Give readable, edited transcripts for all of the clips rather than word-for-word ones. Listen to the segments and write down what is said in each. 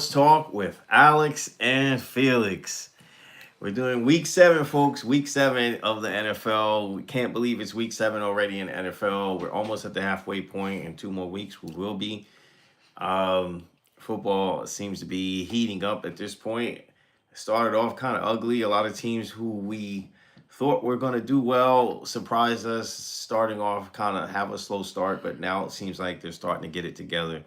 Sports Talk with Alex and Felix. We're doing week 7, folks. Week 7 of the NFL. We can't believe it's week 7 already in the NFL. We're almost at the halfway point. In 2 more weeks, we will be. Football seems to be heating up at this point. It started off kind of ugly. A lot of teams who we thought were going to do well surprised us, starting off kind of have a slow start, but now it seems like they're starting to get it together.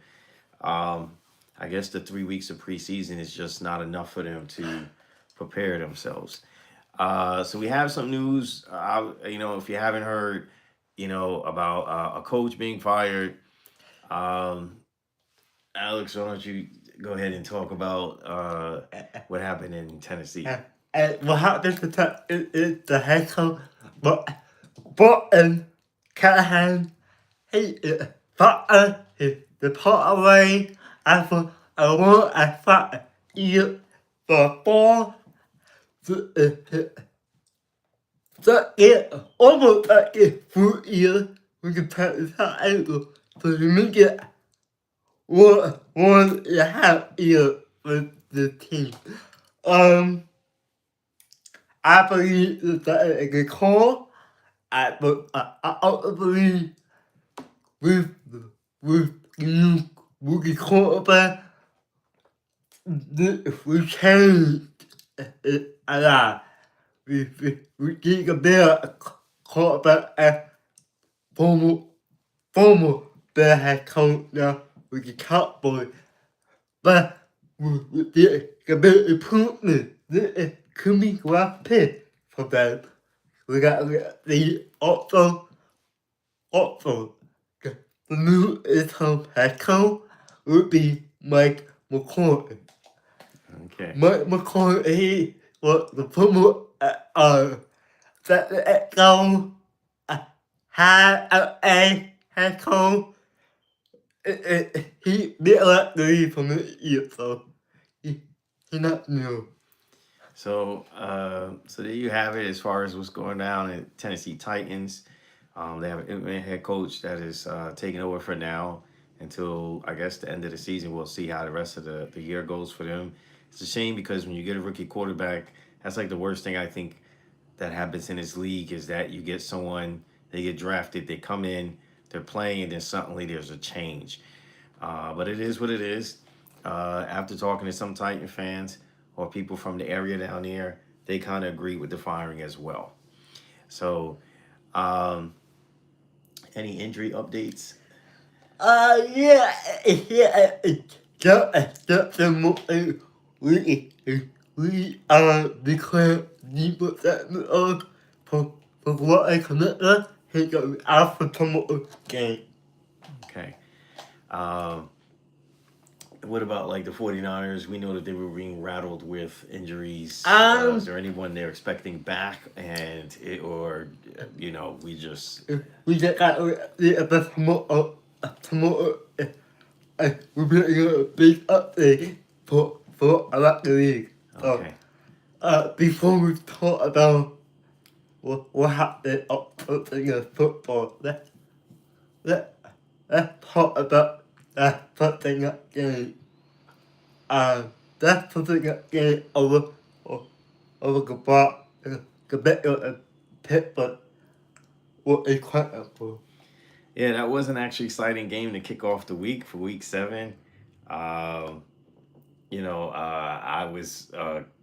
Um, I guess the 3 weeks of preseason is just not enough for them to prepare themselves. So we have some news. If you haven't heard, about a coach being fired. Um, Alex, why don't you go ahead and talk about what happened in Tennessee? And what happens is the head coach, but Callahan, he fired the part away after a long and fight year before the almost 4 years we can pass this out so you make it 1.5 years with the team. I believe that is a good call. I also believe with with the new rookie quarterback, we changed it a lot. We get a better quarterback and former former better head coach now with the Cowboys. But we did a bit improvement. This could be one pick for them. We got the also the new interim head coach would be Mike McCoy. Okay. Mike McCoy, he was the former that go had a head coach. He did let the lead from the year, so he not new. So there you have it. As far as what's going down at Tennessee Titans, they have an interim head coach that is taking over for now until I guess the end of the season. We'll see how the rest of the year goes for them. It's a shame because when you get a rookie quarterback, that's like the worst thing I think that happens in this league is that you get someone, they get drafted, they come in, they're playing, and then suddenly there's a change. But it is what it is. After talking to some Titan fans or people from the area down there, they kind of agree with the firing as well. So, um, any injury updates? Yeah, the we declare deeper that for what I connected, he got out for tomorrow game. Okay. Um, what about like the 49ers? We know that they were being rattled with injuries. Is there anyone they're expecting back? We just. We just got the best tomorrow. We're getting a big update for about the league. So, Okay. before we talk about what happened in the football, let's talk about that something that game. That's something that game over the better and Pittsburgh was incredible. Yeah, that was an actually exciting game to kick off the week for week 7. Um, I was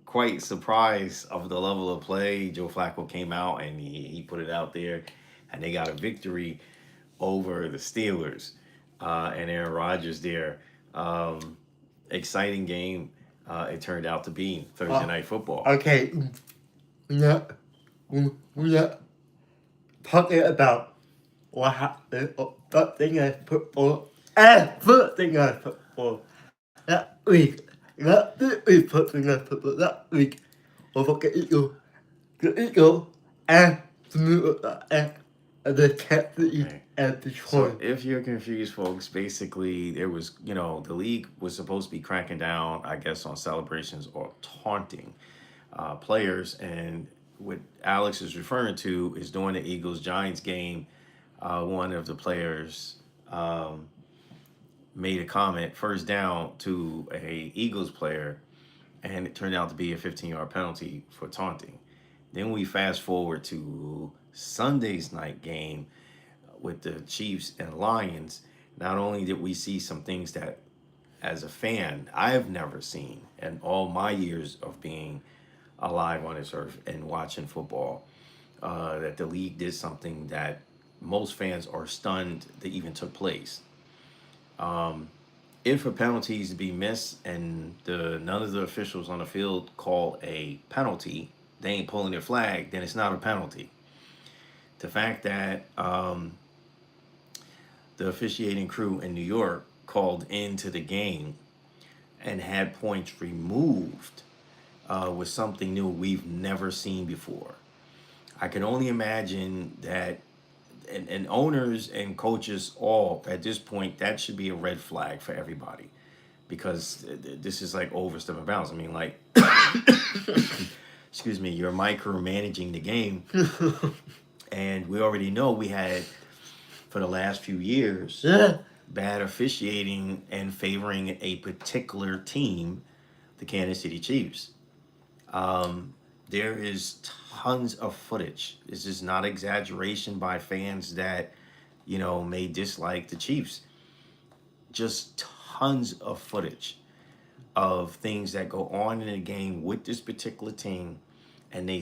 quite surprised of the level of play. Joe Flacco came out and he put it out there, and they got a victory over the Steelers and Aaron Rodgers there. Um, Exciting game it turned out to be Thursday Night Football. Okay, we are talking about what happened that thing as football and first thing as football that week. Not this week, first thing as football that week. Over the Eagle, and the New York and the Kansas City Okay. and So Detroit. if you're confused, folks, basically there was, the league was supposed to be cracking down, I guess, on celebrations or taunting players. And what Alex is referring to is during the Eagles Giants game, one of the players made a comment first down to a Eagles player, and it turned out to be a 15-yard penalty for taunting. Then we fast forward to Sunday's night game with the Chiefs and Lions. Not only did we see some things that, as a fan, I've never seen in all my years of being alive on this earth and watching football, that the league did something that most fans are stunned that even took place. If a penalty is to be missed and none of the officials on the field call a penalty, they ain't pulling their flag, then it's not a penalty. The fact that the officiating crew in New York called into the game and had points removed was something new we've never seen before. I can only imagine that, and owners and coaches all at this point, that should be a red flag for everybody, because this is like overstepping bounds. I mean, like, excuse me, you're micromanaging the game, and we already know we had for the last few years Yeah. bad officiating and favoring a particular team, the Kansas City Chiefs. There is tons of footage. This is not exaggeration by fans that, may dislike the Chiefs. Just tons of footage of things that go on in the game with this particular team, and they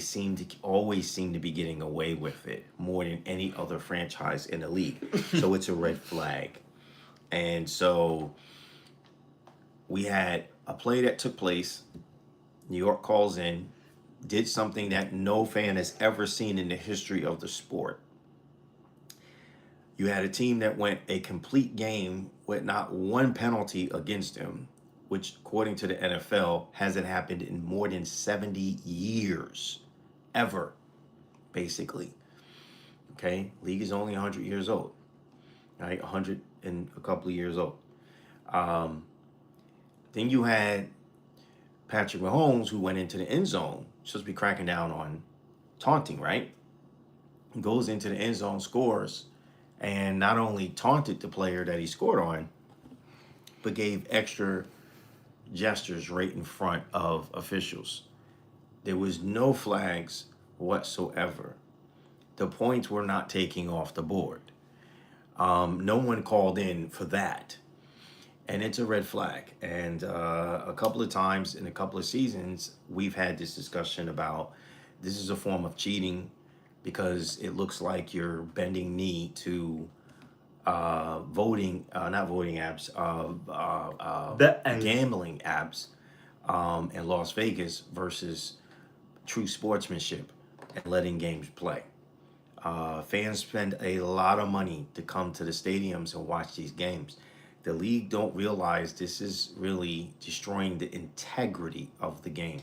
always seem to be getting away with it more than any other franchise in the league. So it's a red flag. And so we had a play that took place. New York calls in, did something that no fan has ever seen in the history of the sport. You had a team that went a complete game with not one penalty against them, which, according to the NFL, hasn't happened in more than 70 years, ever, basically. Okay, league is only 100 years old, right? 100 and a couple of years old. Then you had Patrick Mahomes, who went into the end zone, supposed to be cracking down on taunting, right? He goes into the end zone, scores, and not only taunted the player that he scored on, but gave extra gestures right in front of officials. There was no flags whatsoever. The points were not taking off the board. No one called in for that. And it's a red flag. And a couple of times in a couple of seasons, we've had this discussion about this is a form of cheating, because it looks like you're bending knee to not voting apps, gambling apps in Las Vegas versus true sportsmanship and letting games play. Fans spend a lot of money to come to the stadiums and watch these games. The league don't realize this is really destroying the integrity of the game.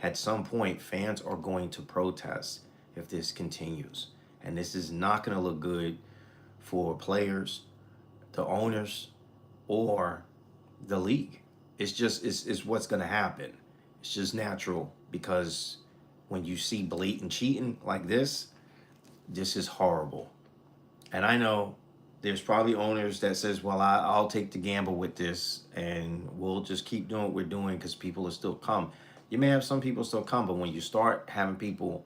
At some point, fans are going to protest if this continues. And this is not going to look good for players, the owners, or the league. It's what's going to happen. It's just natural, because when you see blatant cheating like this is horrible. And I know there's probably owners that says, well, I'll take the gamble with this and we'll just keep doing what we're doing because people will still come. You may have some people still come, but when you start having people,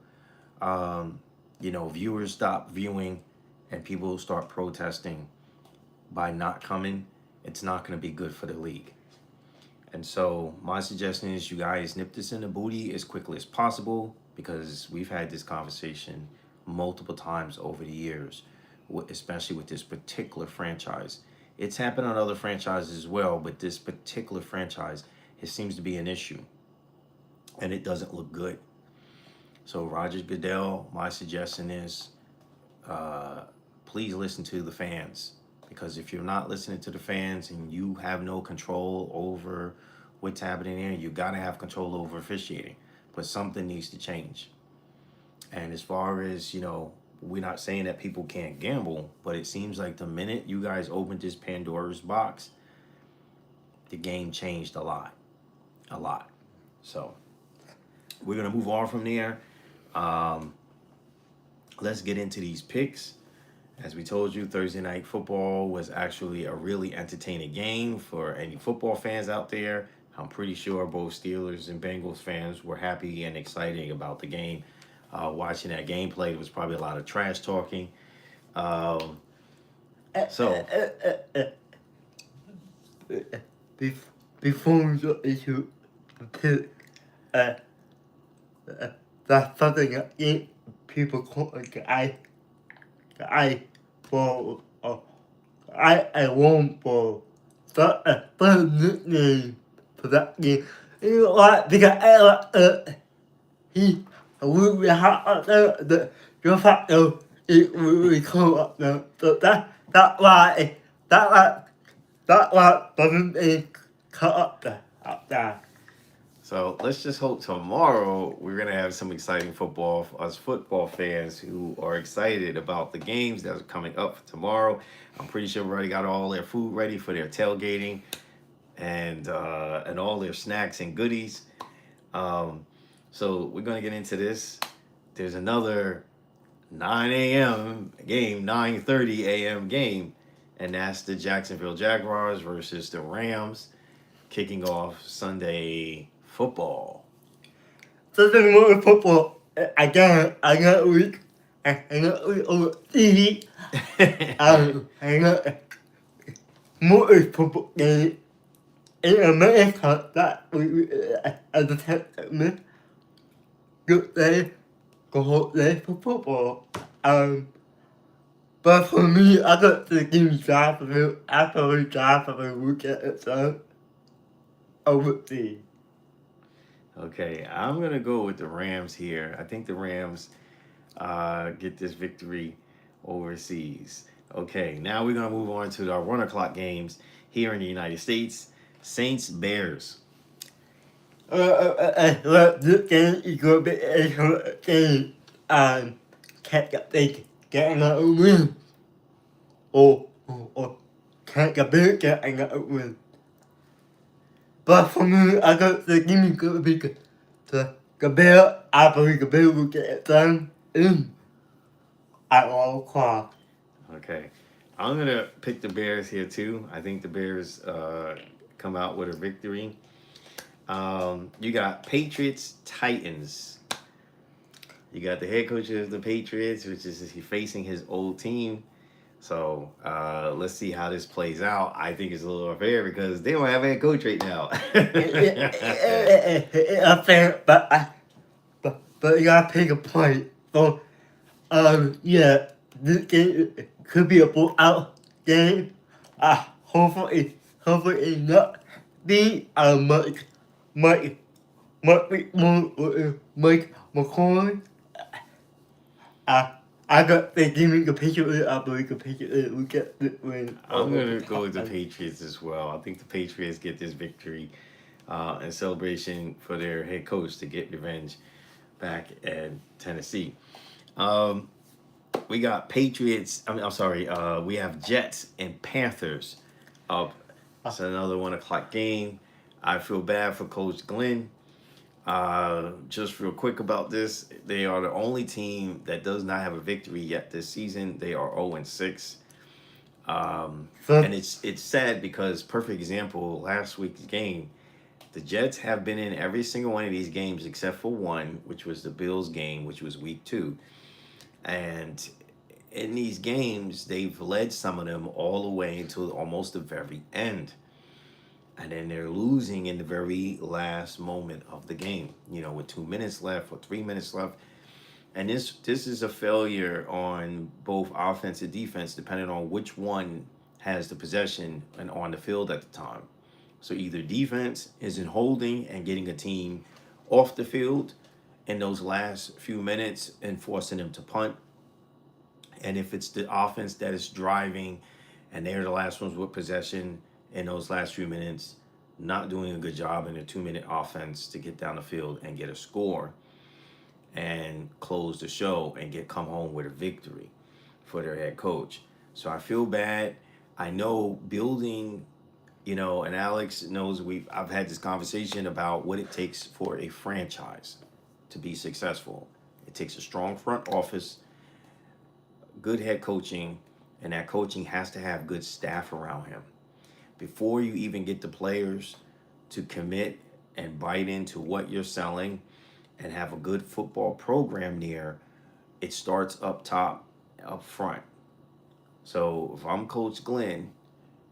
viewers stop viewing and people start protesting by not coming, it's not going to be good for the league. And so my suggestion is you guys nip this in the booty as quickly as possible, because we've had this conversation multiple times over the years, especially with this particular franchise. It's happened on other franchises as well, but this particular franchise, it seems to be an issue, and it doesn't look good. So Roger Goodell, my suggestion is, please listen to the fans, because if you're not listening to the fans and you have no control over what's happening there, you got to have control over officiating. But something needs to change. And as far as, we're not saying that people can't gamble, but it seems like the minute you guys opened this Pandora's box, the game changed a lot. So we're going to move on from there. Let's get into these picks. As we told you, Thursday night football was actually a really entertaining game for any football fans out there. I'm pretty sure both Steelers and Bengals fans were happy and excited about the game. Watching that gameplay, there was probably a lot of trash talking. Um, so, Before we go into the pick, uh, that's something that people call the I for I won't for the nickname for that game. You know what? Because he we have the fact that it we come up now. So that why doesn't cut up there. so let's just hope tomorrow we're gonna have some exciting football for us football fans who are excited about the games that are coming up for tomorrow. I'm pretty sure we already got all their food ready for their tailgating and all their snacks and goodies. Um, so we're gonna get into this. There's another 9 a.m. game, 9:30 a.m. game, and that's the Jacksonville Jaguars versus the Rams, kicking off Sunday football. Something more football. I got a week. I got a week over TV. I got more football game in America that we as a testament. Good day, go home day for football. But for me, I got to give me Jacksonville after we Jacksonville weekend itself. Overseas. Okay, I'm gonna go with the Rams here. I think the Rams get this victory overseas. Okay, now we're gonna move on to our 1 o'clock games here in the United States. Saints Bears. This game is going to be a short game. They get another win. Or can't get big, get another win. But for me, I got the game is going to be good. The Bear, I believe the Bear will get it done in at all costs. Okay, I'm gonna pick the Bears here too. I think the Bears come out with a victory. You got Patriots Titans. You got the head coach of the Patriots, which is he facing his old team. So let's see how this plays out. I think it's a little unfair because they don't have a head coach right now. Fair, but you gotta pick a point. So, yeah, this game could be a blowout game. Hopefully not be Mike McCoy. I got the game the Patriots. I believe the Patriots will get the win. I'm gonna go with the Patriots as well. I think the Patriots get this victory in celebration for their head coach to get revenge back in Tennessee. Um, we got Patriots. I'm sorry. We have Jets and Panthers up. It's another 1 o'clock game. I feel bad for Coach Glenn. Just real quick about this, they are the only team that does not have a victory yet this season. They are 0-6. And it's sad because perfect example last week's game. The Jets have been in every single one of these games except for one, which was the Bills game, which was week 2. And in these games, they've led some of them all the way until almost the very end. And then they're losing in the very last moment of the game, with 2 minutes left or 3 minutes left. And this is a failure on both offense and defense, depending on which one has the possession and on the field at the time. So either defense isn't holding and getting a team off the field in those last few minutes and forcing them to punt. And if it's the offense that is driving and they're the last ones with possession in those last few minutes, not doing a good job in a 2-minute offense to get down the field and get a score and close the show and come home with a victory for their head coach. So I feel bad. I know building, and Alex knows I've had this conversation about what it takes for a franchise to be successful. It takes a strong front office, good head coaching, and that coaching has to have good staff around him. Before you even get the players to commit and bite into what you're selling and have a good football program near, it starts up top, up front. So if I'm Coach Glenn,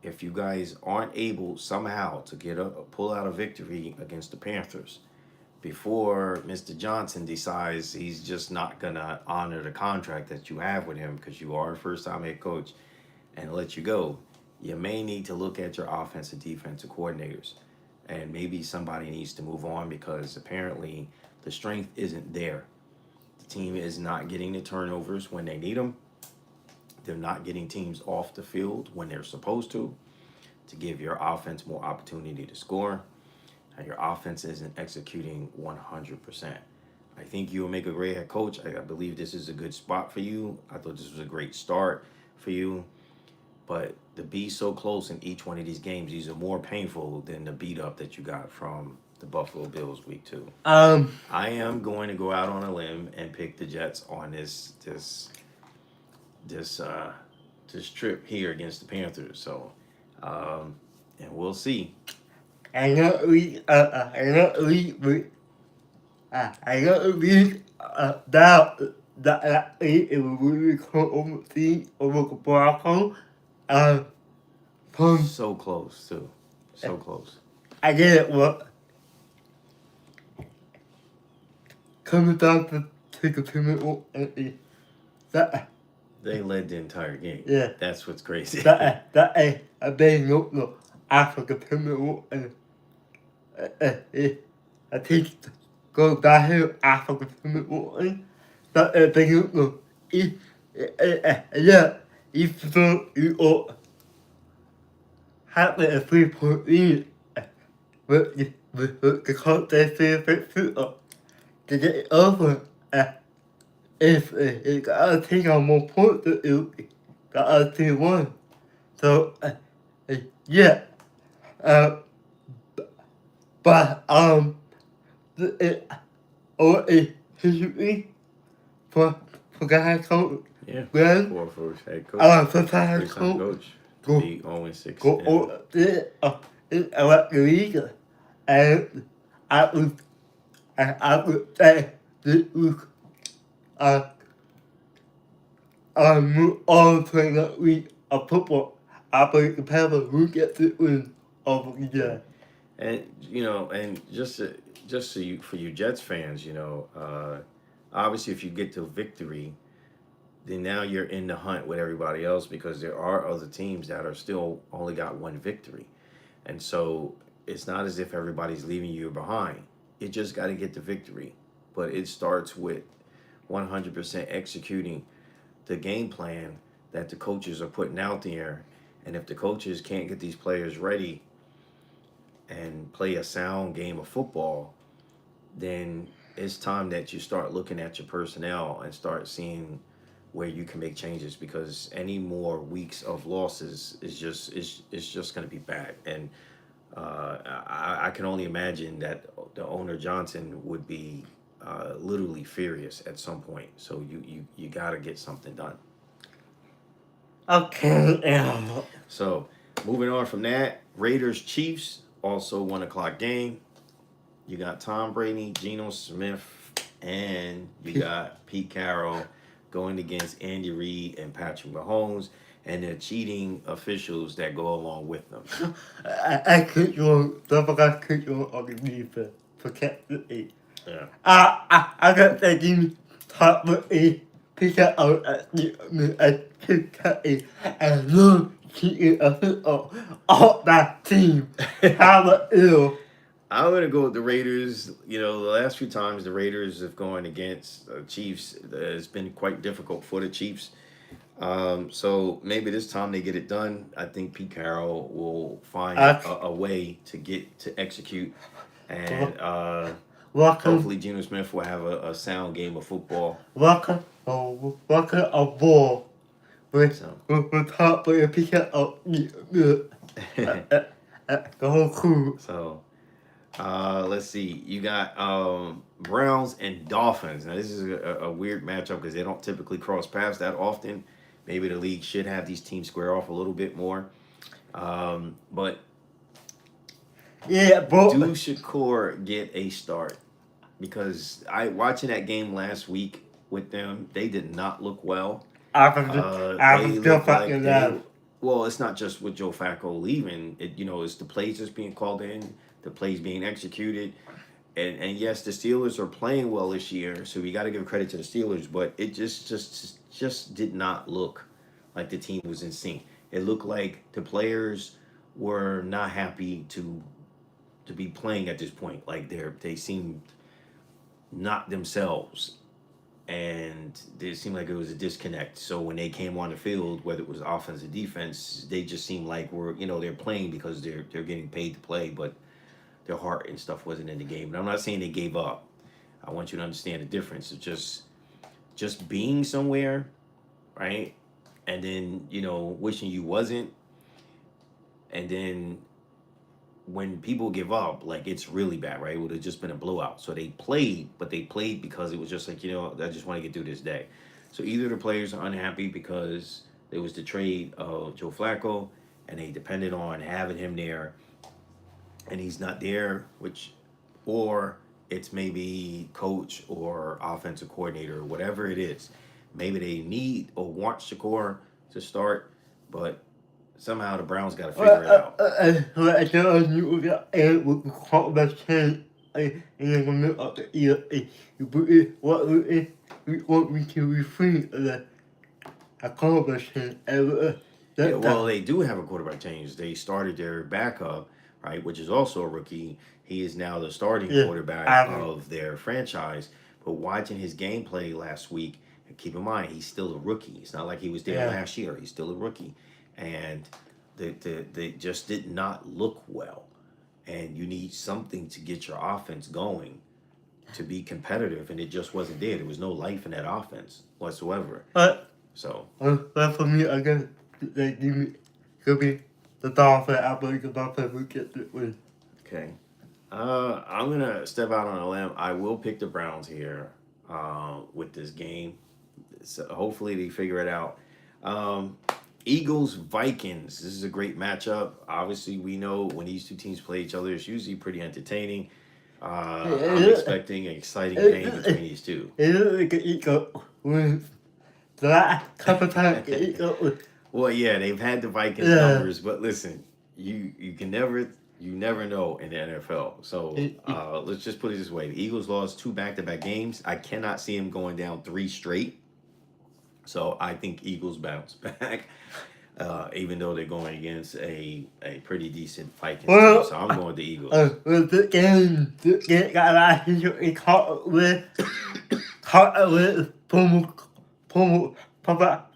if you guys aren't able somehow to pull out a victory against the Panthers before Mr. Johnson decides he's just not gonna honor the contract that you have with him because you are a first-time head coach and let you go, you may need to look at your offensive defensive coordinators, and maybe somebody needs to move on because apparently the strength isn't there. The team is not getting the turnovers when they need them. They're not getting teams off the field when they're supposed to give your offense more opportunity to score. And your offense isn't executing 100%. I think you'll make a great head coach. I believe this is a good spot for you. I thought this was a great start for you. But to be so close in each one of these games, these are more painful than the beat up that you got from the Buffalo Bills week 2. I am going to go out on a limb and pick the Jets on this trip here against the Panthers. So, and we'll see. I know we that it will really come overseas over the Broncos. So close too. So close. I get it. What coming down to take a 2-minute and that They led the entire game. Yeah. That's what's crazy. that a big no after the 2-minute and I think go back here after the 2-minute that a big no yeah if so you have a 3-point lead with the coach they feel to get it over if it got take on more points than it got a team won. So yeah but it history for the head coach. Yeah. Glenn, For head coach. for the head First-time coach. coach. To be 0-6. Go over the league, and I would say this week, all playing that week of football. I believe the Panthers will get the win over the Jets. And and just so for you Jets fans, obviously if you get to victory, then now you're in the hunt with everybody else because there are other teams that are still only got one victory. And so it's not as if everybody's leaving you behind. You just got to get the victory. But it starts with 100% executing the game plan that the coaches are putting out there. And if the coaches can't get these players ready and play a sound game of football, then it's time that you start looking at your personnel and start seeing where you can make changes, because any more weeks of losses is just going to be bad. And I can only imagine that the owner Johnson would be literally furious at some point. So you got to get something done. Okay. So moving on from that, Raiders Chiefs, also 1:00 game. You got Tom Brady, Geno Smith, and you got Pete Carroll going against Andy Reid and Patrick Mahomes, and the cheating officials that go along with them. I could you on the defense for Captain A. Yeah. I got that game top with A. Pick out at the and look cheating official of that team. How ill. I'm going to go with the Raiders. The last few times the Raiders have gone against Chiefs, it's been quite difficult for the Chiefs. So maybe this time they get it done. I think Pete Carroll will find a way to execute. And hopefully Geno Smith will have a sound game of football. Welcome a ball. With top player pick up the whole crew. So let's see. You got Browns and Dolphins. Now this is a weird matchup because they don't typically cross paths that often, Maybe the league should have these teams square off a little bit more. But Yeah, do but Shakur get a start? Because I watching that game last week with them, they did not look well. I They was still looked like fucking they. love. Well, it's not just with Joe Flacco leaving. It's the plays that's being called in, the plays being executed, and yes, the Steelers are playing well this year, so we got to give credit to the Steelers. But it just did not look like the team was in sync. It looked like the players were not happy to be playing at this point. Like they seemed not themselves, and it seemed like it was a disconnect. So when they came on the field, whether it was offense or defense, they just seemed like they're playing because they're getting paid to play, but their heart and stuff wasn't in the game. And I'm not saying they gave up. I want you to understand the difference. It's just being somewhere, right? And then wishing you wasn't, and then when people give up, like it's really bad, right? It would have just been a blowout. So they played, but they played because it was just like, I just want to get through this day. So either the players are unhappy because there was the trade of Joe Flacco and they depended on having him there and he's not there, or it's maybe coach or offensive coordinator or whatever it is. Maybe they need or want Shakur to start, but somehow the Browns got to figure it out. Jag gjorde en konversation in the middle of the year. We want me to refrain a conversation. Yeah, well, That they do have a quarterback change. They started their backup, right, which is also a rookie. He is now the starting yeah, quarterback I of their franchise. But watching his gameplay last week, and keep in mind he's still a rookie. It's not like he was there yeah. last year. He's still a rookie, and they just did not look well. And you need something to get your offense going to be competitive, and it just wasn't there. There was no life in that offense whatsoever. So But for me, I guess they give me could be the Dolphins. I believe the Dolphins will get the win. okay. I'm gonna step out on a limb. I will pick the Browns here with this game. So hopefully they figure it out. Um, Eagles Vikings. This is a great matchup. Obviously, we know when these two teams play each other, it's usually pretty entertaining. I'm expecting an exciting game between these two. It looks like an eagle wins. The last couple times the eagle. Well, yeah, they've had the Vikings Yeah. numbers, but listen, you can never know in the NFL. So let's just put it this way: the Eagles lost 2 back-to-back games. I cannot see them going down 3 straight. So I think Eagles bounce back, even though they're going against a pretty decent Vikings team. So I'm going with the Eagles. The game got a lot of history caught with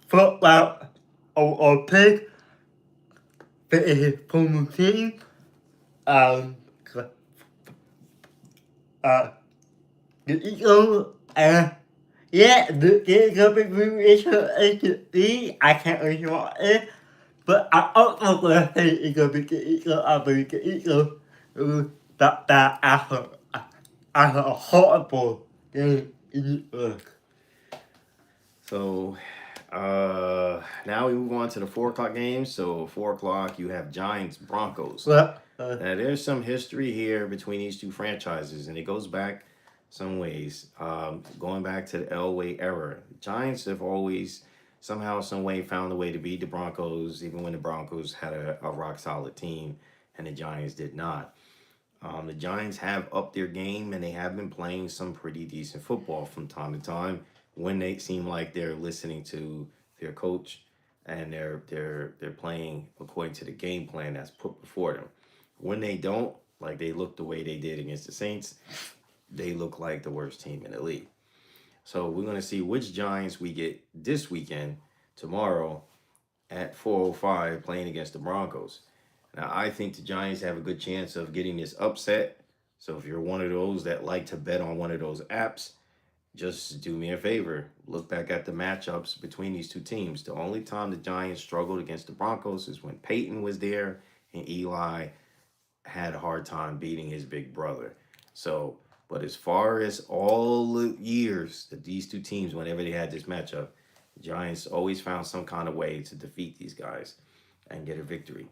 football or pig. But it's Pumu team. Um, uh, the Eagles, yeah, the Eagles I can't really what it is, but I also gonna say it's gonna be the Eagles. I believe the Eagles. That after a horrible game in So now we move on to the 4 o'clock games. So 4 o'clock, you have Giants Broncos. But Now there's some history here between these two franchises, and it goes back some ways, going back to the Elway era. Giants have always somehow, some way, found a way to beat the Broncos, even when the Broncos had a rock solid team, and the Giants did not. The Giants have upped their game, and they have been playing some pretty decent football from time to time when they seem like they're listening to their coach and they're playing according to the game plan that's put before them. When they don't, like they look the way they did against the Saints, they look like the worst team in the league. So we're gonna see which Giants we get this weekend, tomorrow at 4:05, playing against the Broncos. Now I think the Giants have a good chance of getting this upset. So if you're one of those that like to bet on one of those apps, just do me a favor. Look back at the matchups between these two teams. The only time the Giants struggled against the Broncos is when Peyton was there and Eli had a hard time beating his big brother. So, but as far as all the years that these two teams, whenever they had this matchup, Giants always found some kind of way to defeat these guys and get a victory.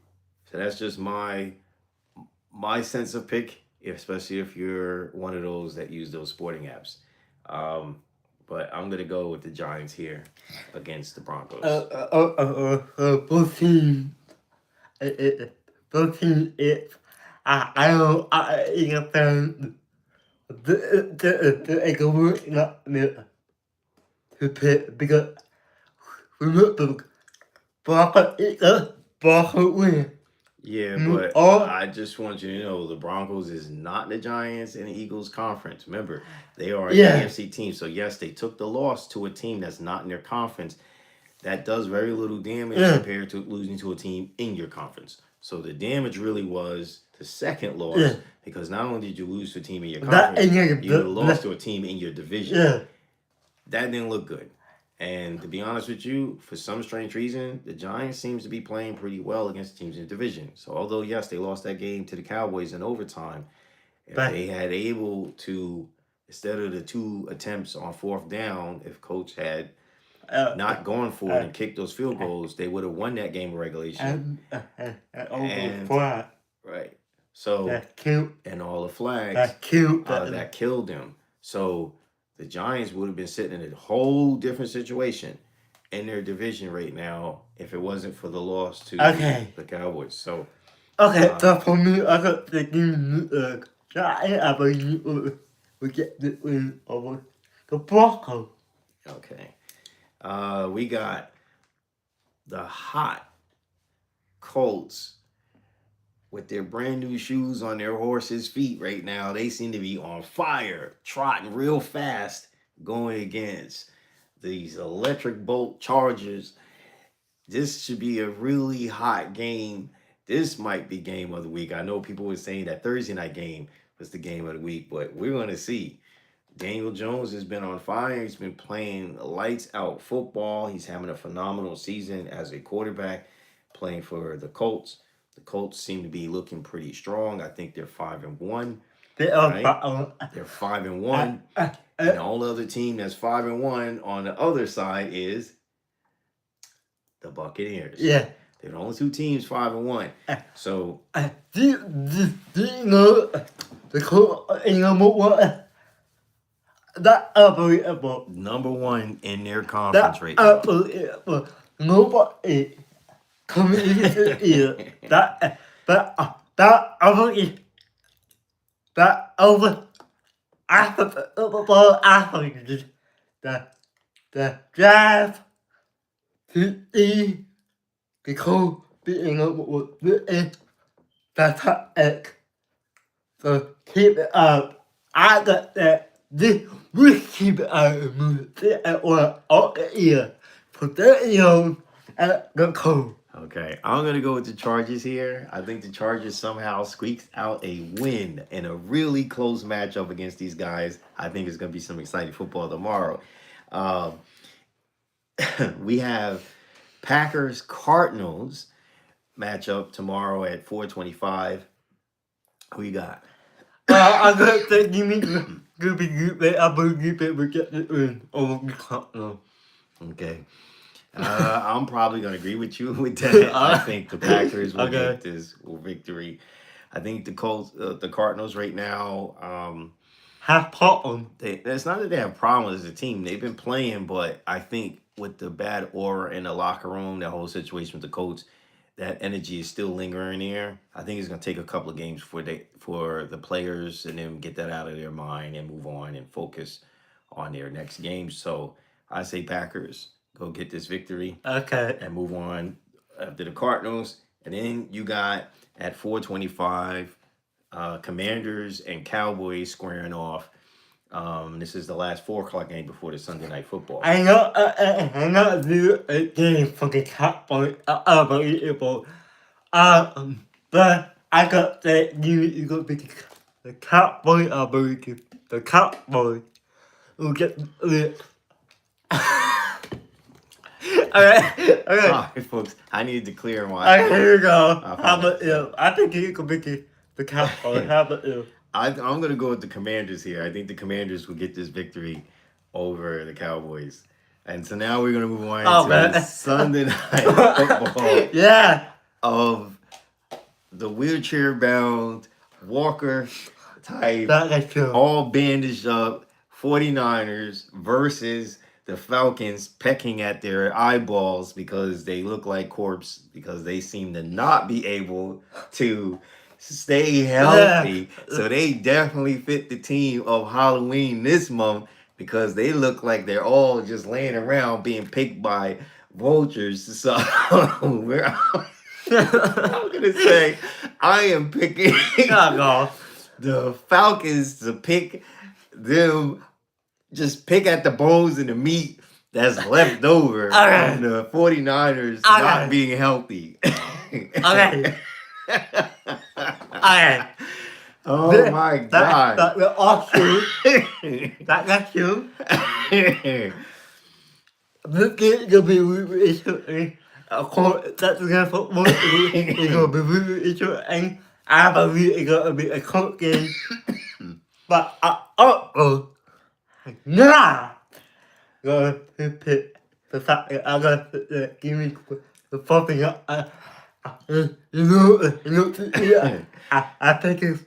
So that's just my sense of pick, especially if you're one of those that use those sporting apps. Um, but I'm gonna go with the Giants here against the Broncos. Both teams, both teams, I don't, you know, the good not to pick because remember, Broncos is a Broncos win. Yeah, but Or, I just want you to know the Broncos is not the Giants and the Eagles conference. Remember, they are an yeah, AFC team. So yes, they took the loss to a team that's not in their conference. That does very little damage yeah, compared to losing to a team in your conference. So the damage really was the second yeah. loss because not only did you lose to a team in your That conference, ain't you lost to a team in your division. yeah. That didn't look good. And to be honest with you, for some strange reason, the Giants seems to be playing pretty well against teams in the division. So although yes, they lost that game to the Cowboys in overtime, if But they had able to, instead of the two attempts on fourth down, if coach had uh, not gone for it uh, and kicked those field goals, they would have won that game of regulation. over And flag right, so that killed and all the flags that killed that killed them. So the Giants would have been sitting in a whole different situation in their division right now if it wasn't for the loss to okay. the Cowboys. So Okay, uh, but for me, I got thinking, I believe we get the win over the Broncos. okay, we got the hot Colts with their brand new shoes on their horses' feet right now. They seem to be on fire, trotting real fast, going against these electric bolt Chargers. This should be a really hot game. This might be game of the week. I know people were saying that Thursday night game was the game of the week, but we're going to see. Daniel Jones has been on fire. He's been playing lights out football. He's having a phenomenal season as a quarterback, playing for the Colts. The Colts seem to be looking pretty strong. I think they're 5-1. They are Right? They're 5-1. And the only other team that's 5-1 on the other side is the Buccaneers. yeah. They're the only two teams 5-1. So Do you know the Colts? You know what? That unbelievable. number one in their conference That right now. unbelievable. Nobody coming into here. That unbelievable. That over unbelievable athlete. The drive to eat because being able to eat that's it. So keep it up. I got that. This we keep it up and move it all the ear. Put that on and the cold. Okay, I'm gonna go with the Chargers here. I think the Chargers somehow squeaks out a win in a really close matchup against these guys. I think it's gonna be some exciting football tomorrow. Um, we have Packers Cardinals matchup tomorrow at 4:25. Who you got? I got that you need to be good. I believe it will get it in over the clock now. Okay. I'm probably gonna agree with you with that. I think the Packers will Okay. get this victory. I think the Colts, the Cardinals right now, Have problem. it's not that they have problems as a team. They've been playing, but I think with the bad aura in the locker room, that whole situation with the coach, that energy is still lingering there. I think it's gonna take a couple of games for the players and then get that out of their mind and move on and focus on their next game. So I say Packers go get this victory Okay. and move on after the Cardinals. And then you got at 4:25, Commanders and Cowboys squaring off. This is the last 4 o'clock game before the Sunday night football. I know do a game for the Cowboys. Unbelievable. But I got that you gonna be the Cowboy. I believe the Cowboy will get the. Alright, Sorry, folks. I needed to clear my. Alright, here we go. I How about apologize. you? I think you could be the Cowboy. How about you? I'm going to go with the Commanders here. I think the Commanders will get this victory over the Cowboys. And so now we're gonna move on Oh, to man. the Sunday night football Yeah. of the wheelchair bound Walker type, That's true. all bandaged up 49ers versus the Falcons pecking at their eyeballs because they look like corpse because they seem to not be able to stay healthy. So they definitely fit the team of Halloween this month because they look like they're all just laying around being picked by vultures. So we're I'm gonna say I am picking Oh, the Falcons to pick them, just pick at the bones and the meat that's left over Okay. from the 49ers Okay. not being healthy. Okay. Okay. Oh my God. That's all true. That's true. This game is gonna be really interesting. Of course, that's gonna football. It's gonna be really interesting. I believe it's gonna be a close game. But nah, gonna pick the fact that I'm gonna put the give me the popping up. I think it's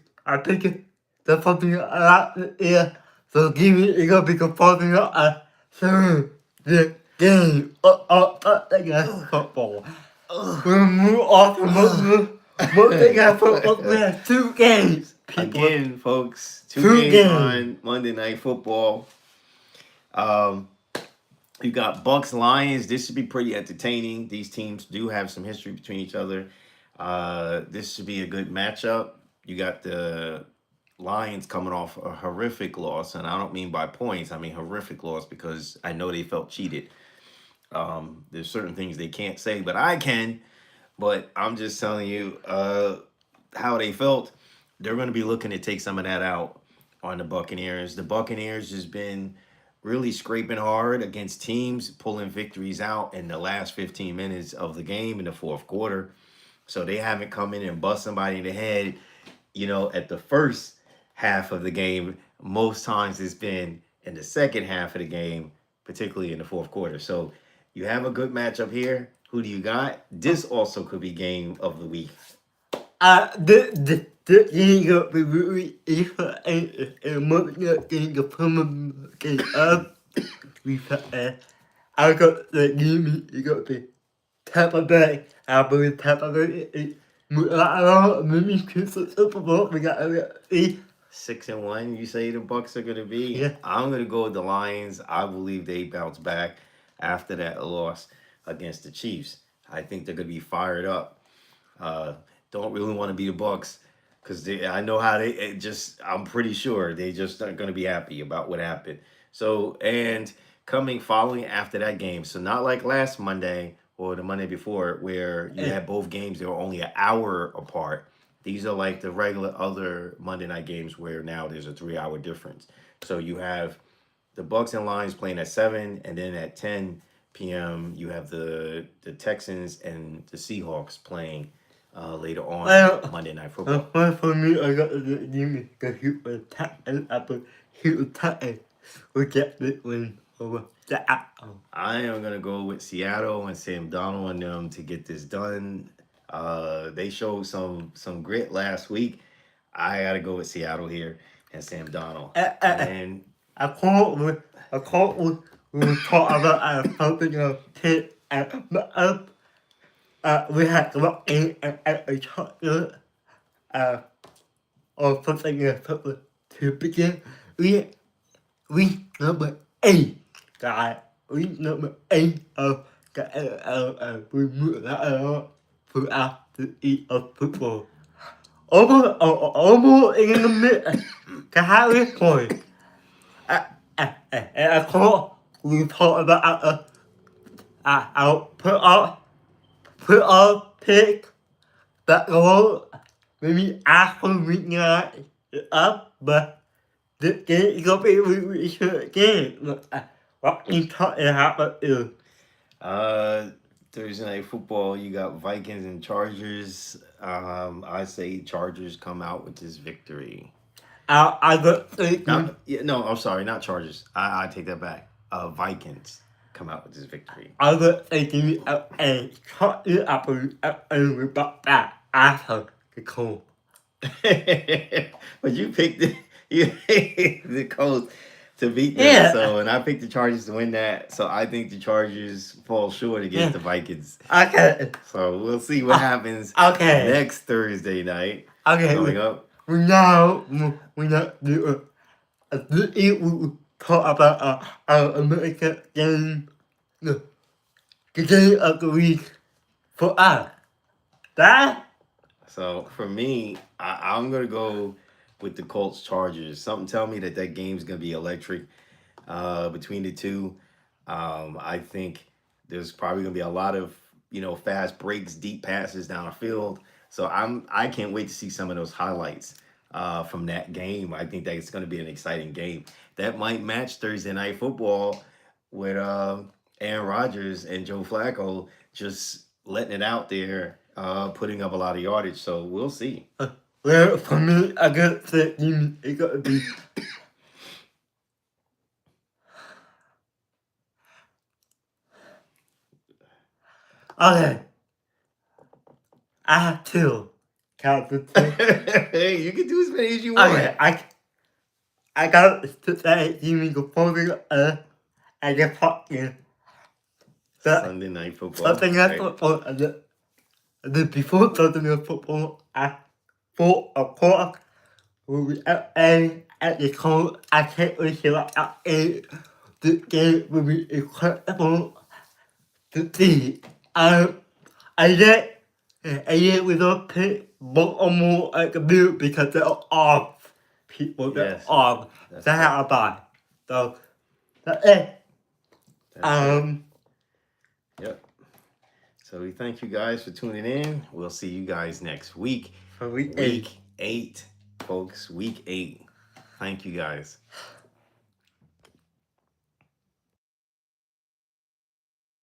the popping up a lot here. So give me it's gonna be the popping up. So the game against football. We'll move off from most against football. We have 2 games. People. Again, folks, two Two games games. on Monday Night Football. You got Bucks Lions. This should be pretty entertaining. These teams do have some history between each other. This should be a good matchup. You got the Lions coming off a horrific loss, and I don't mean by points. I mean horrific loss because I know they felt cheated. There's certain things they can't say, but I can. But I'm just telling you how they felt. They're going to be looking to take some of that out on the Buccaneers. The Buccaneers has been really scraping hard against teams, pulling victories out in the last 15 minutes of the game in the fourth quarter. So they haven't come in and bust somebody in the head, at the first half of the game. Most times it's been in the second half of the game, particularly in the fourth quarter. So you have a good matchup here. Who do you got? This also could be game of the week. The game got be really interesting and most getting the permanent game up. I got the game, you got the Tampa Bay. I believe Tampa Bay. Maybe Super Bowl. We got 6-1. You say the Bucks are gonna be? Yeah. I'm gonna go with the Lions. I believe they bounce back after that loss against the Chiefs. I think they're gonna be fired up. Don't really want to be the Bucks because I know how I'm pretty sure they just aren't going to be happy about what happened. So, and following after that game, so not like last Monday or the Monday before where you had both games, they were only an hour apart. These are like the regular other Monday night games where now there's a 3-hour difference. So you have the Bucks and Lions playing at 7, and then at 10 p.m. you have the Texans and the Seahawks playing later on Monday Night Football. For me, I got the game because he was attacking. He was attacking. We get the win over the Apple. I am gonna go with Seattle and Sam Donald and them to get this done. They showed some grit last week. I gotta go with Seattle here and Sam Donald. And I call we talk about something of tip we had to look in a chocolate or something to begin. We number 8 guy. We number 8 of we move that throughout the eat of football. Almost in the middle. Can have this point. And I call we talk about I'll put up pick that goal maybe after we got it up, but this game is gonna be really short game. What you talking about is Thursday Night Football, you got Vikings and Chargers. I say Chargers come out with this victory. I got No, I'm sorry, not Chargers. I take that back. Vikings. come out with this victory. I was thinking of a chocolate apple and we got that after the cold. But you picked the Colts to beat them, Yeah. so and I picked the Chargers to win that. So I think the Chargers fall short against the Vikings. Okay. So we'll see what happens Okay. next Thursday night Okay. coming up. We now do a we talk about our American game, the game of the week for us. That So for me, I'm gonna go with the Colts Chargers. Something tell me that game's gonna be electric between the two. I think there's probably gonna be a lot of fast breaks, deep passes down the field. So I can't wait to see some of those highlights from that game. I think that it's gonna be an exciting game. That might match Thursday Night Football with Aaron Rodgers and Joe Flacco just letting it out there, putting up a lot of yardage. So we'll see. well for me, I got that team. It gotta be. Okay. I have two. Count the two. Hey, you can do as many as you want. Okay, I got to say team go forward and get fucking Sunday Night Football. Sunday Night right? Football and then before Sunday Night Football at 4 o'clock we'll be at the cold. I can't wait to at 8. The game will be incredible to see. I get we don't pick both or more at the middle because they're off. People that Yes. are off. That's They right. have a bye. So that's it. That's it. Yep. So we thank you guys for tuning in. We'll see you guys next week. For week 8. Week 8, folks. Week 8. Thank you guys.